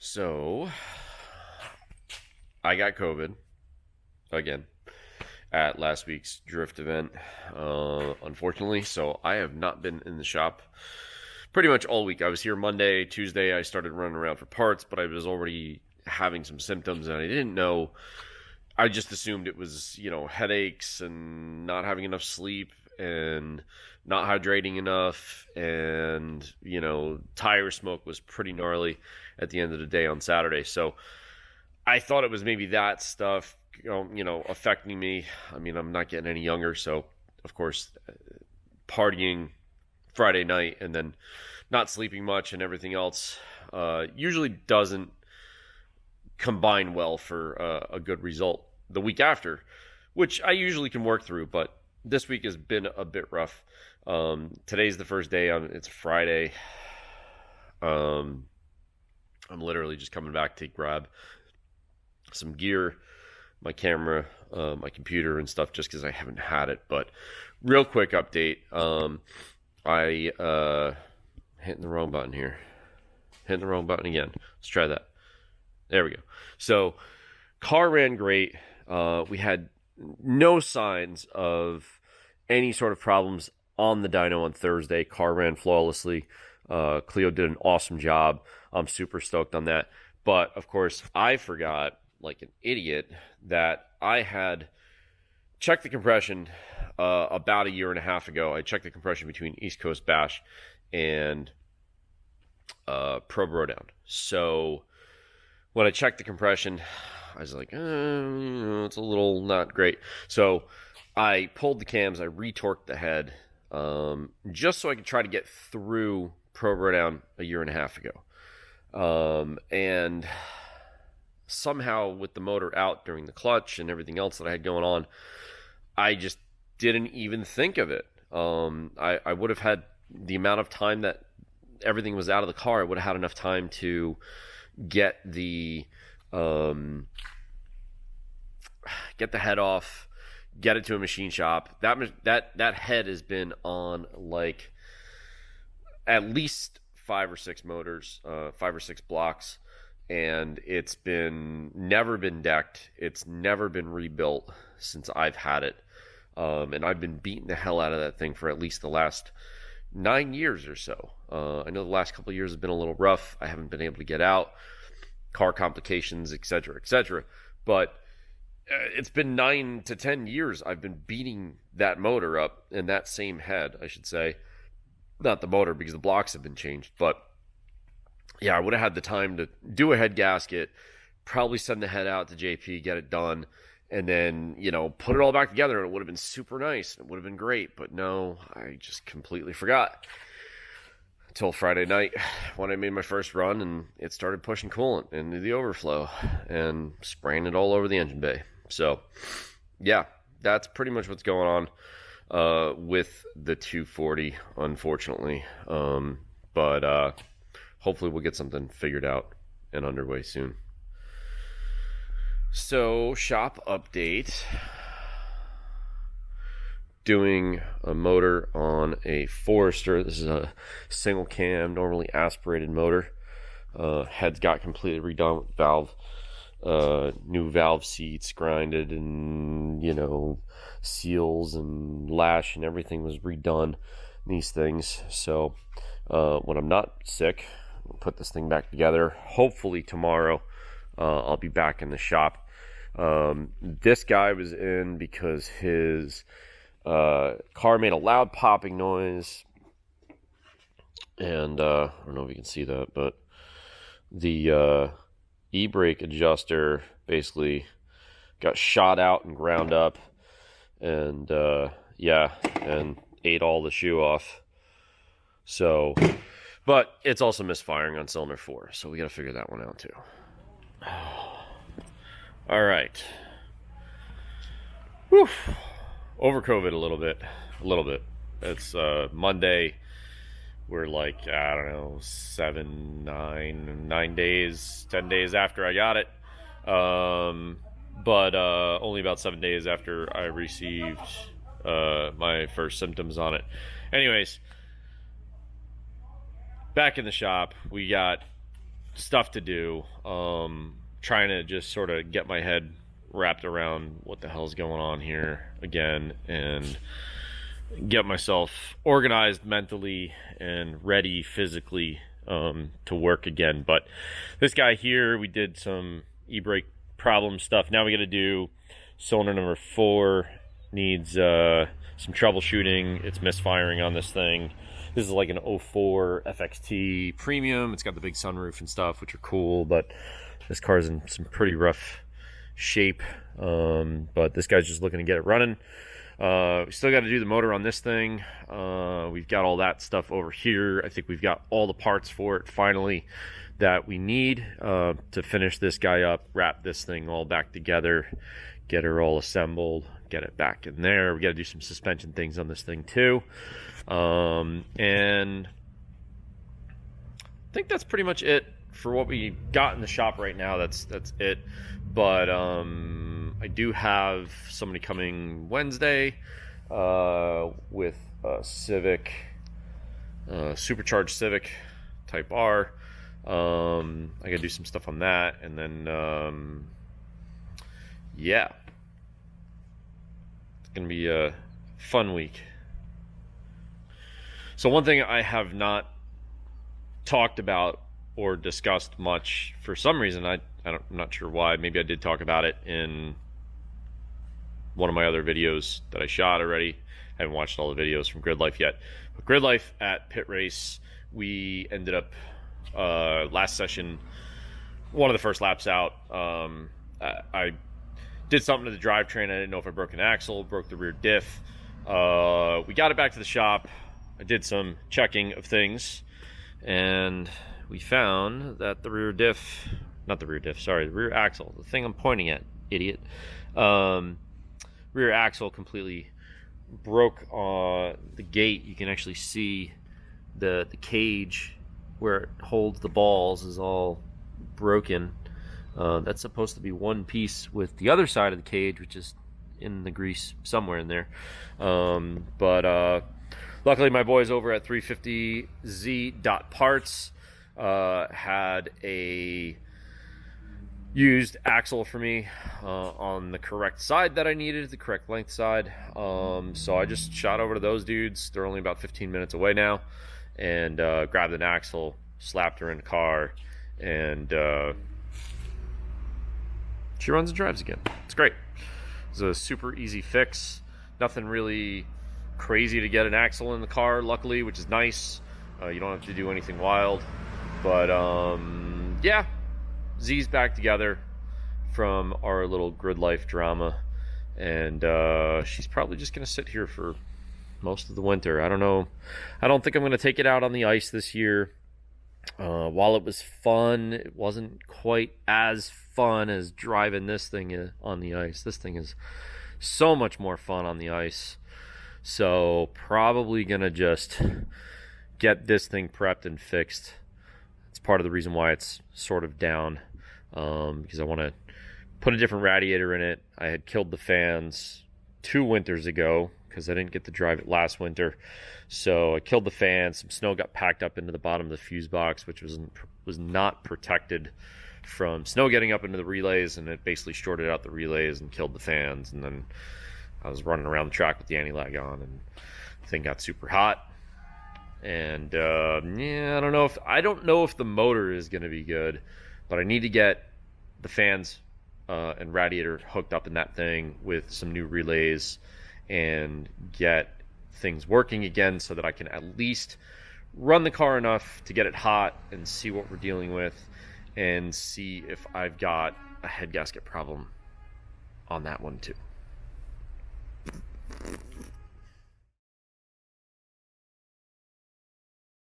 So, I got COVID again at last week's drift event, unfortunately. So, I have not been in the shop pretty much all week. I was here Monday, Tuesday. I started running around for parts, but I was already having some symptoms and I didn't know. I just assumed it was, headaches and not having enough sleep and not hydrating enough. And, tire smoke was pretty gnarly at the end of the day on Saturday. So I thought it was maybe that stuff, affecting me. I mean, I'm not getting any younger. So, of course, partying Friday night and then not sleeping much and everything else usually doesn't combine well for a good result the week after, which I usually can work through, but this week has been a bit rough. Today's the first day. It's Friday. I'm literally just coming back to grab some gear, my camera, my computer and stuff, just because I haven't had it. But real quick update. I hitting the wrong button here. Hitting the wrong button again. Let's try that. There we go. So, car ran great. We had no signs of any sort of problems on the dyno on Thursday. Car ran flawlessly. Cleo did an awesome job. I'm super stoked on that. But, of course, I forgot, like an idiot, that I had checked the compression about a year and a half ago. I checked the compression between East Coast Bash and Pro Brodown. So when I checked the compression, I was like, it's a little not great. So I pulled the cams, I retorqued the head, just so I could try to get through Pro Brodown a year and a half ago. And somehow with the motor out during the clutch and everything else that I had going on, I just didn't even think of it. I would have had the amount of time that everything was out of the car. I would have had enough time to get the head off, get it to a machine shop. That head has been on like at least 5 or 6 motors, 5 or 6 blocks, and it's never been decked. It's never been rebuilt since I've had it. And I've been beating the hell out of that thing for at least the last 9 years or so. I know the last couple of years have been a little rough. I haven't been able to get out, car complications, etc. But it's been 9 to 10 years I've been beating that motor up, and that same head, I should say. Not the motor, because the blocks have been changed. But yeah, I would have had the time to do a head gasket, probably send the head out to JP, get it done, and then, put it all back together, and it would have been super nice. It would have been great, but no, I just completely forgot. Until Friday night when I made my first run, and it started pushing coolant into the overflow and spraying it all over the engine bay. So, yeah, that's pretty much what's going on with the 240, unfortunately. But hopefully we'll get something figured out and underway soon. So, shop update. Doing a motor on a Forester. This is a single cam, normally aspirated motor. Head's got completely redone with valve. New valve seats, grinded, and, seals and lash and everything was redone. These things. So, when I'm not sick, I'll put this thing back together. Hopefully tomorrow, I'll be back in the shop. This guy was in because his car made a loud popping noise, and I don't know if you can see that, but the e-brake adjuster basically got shot out and ground up, and and ate all the shoe off. So, but it's also misfiring on cylinder 4, so we got to figure that one out too. All right. Whew. Over COVID a little bit. It's Monday. We're like, I don't know, 9 days, 10 days after I got it. But only about 7 days after I received my first symptoms on it. Anyways, back in the shop, we got stuff to do. Trying to just sort of get my head wrapped around what the hell's going on here again, and get myself organized mentally and ready physically to work again. But this guy here, we did some e-brake problem stuff. Now we got to do cylinder number 4. Needs some troubleshooting. It's misfiring on this thing. This is like an 04 FXT Premium. It's got the big sunroof and stuff, which are cool, but this car's in some pretty rough shape. But this guy's just looking to get it running. We still got to do the motor on this thing. We've got all that stuff over here. I think we've got all the parts for it finally that we need to finish this guy up, wrap this thing all back together, get her all assembled, get it back in there. We got to do some suspension things on this thing too. And I think that's pretty much it for what we got in the shop right now. That's it. But I do have somebody coming Wednesday with a Civic, supercharged Civic Type R. I gotta do some stuff on that, and then yeah, it's gonna be a fun week. So one thing I have not talked about or discussed much for some reason, I'm not sure why. Maybe I did talk about it in one of my other videos that I shot already. I haven't watched all the videos from Grid Life yet. But Grid Life at Pit Race, we ended up last session, one of the first laps out. I did something to the drivetrain. I didn't know if I broke an axle, broke the rear diff. We got it back to the shop. I did some checking of things, and we found that the rear diff, not the rear diff, sorry, the rear axle, the thing I'm pointing at, idiot. Rear axle completely broke on the gate. You can actually see the cage where it holds the balls is all broken. That's supposed to be one piece with the other side of the cage, which is in the grease somewhere in there. But luckily my boys over at 350Z.parts had a used axle for me on the correct side that I needed, the correct length side. So I just shot over to those dudes. They're only about 15 minutes away now, and grabbed an axle, slapped her in the car, and she runs and drives again. It's great. It's a super easy fix. Nothing really crazy to get an axle in the car, luckily, which is nice. You don't have to do anything wild. But yeah, Z's back together from our little Grid Life drama, and she's probably just gonna sit here for most of the winter. I don't know. I don't think I'm gonna take it out on the ice this year. While it was fun, it wasn't quite as fun as driving this thing on the ice. This thing is so much more fun on the ice. So probably gonna just get this thing prepped and fixed. It's part of the reason why it's sort of down, because I want to put a different radiator in it. I had killed the fans 2 winters ago because I didn't get to drive it last winter. So I killed the fans. Some snow got packed up into the bottom of the fuse box, which was not protected from snow getting up into the relays, and it basically shorted out the relays and killed the fans. And then I was running around the track with the anti-lag on, and the thing got super hot. And yeah, I don't know if the motor is going to be good, but I need to get the fans and radiator hooked up in that thing with some new relays and get things working again so that I can at least run the car enough to get it hot and see what we're dealing with, and see if I've got a head gasket problem on that one too.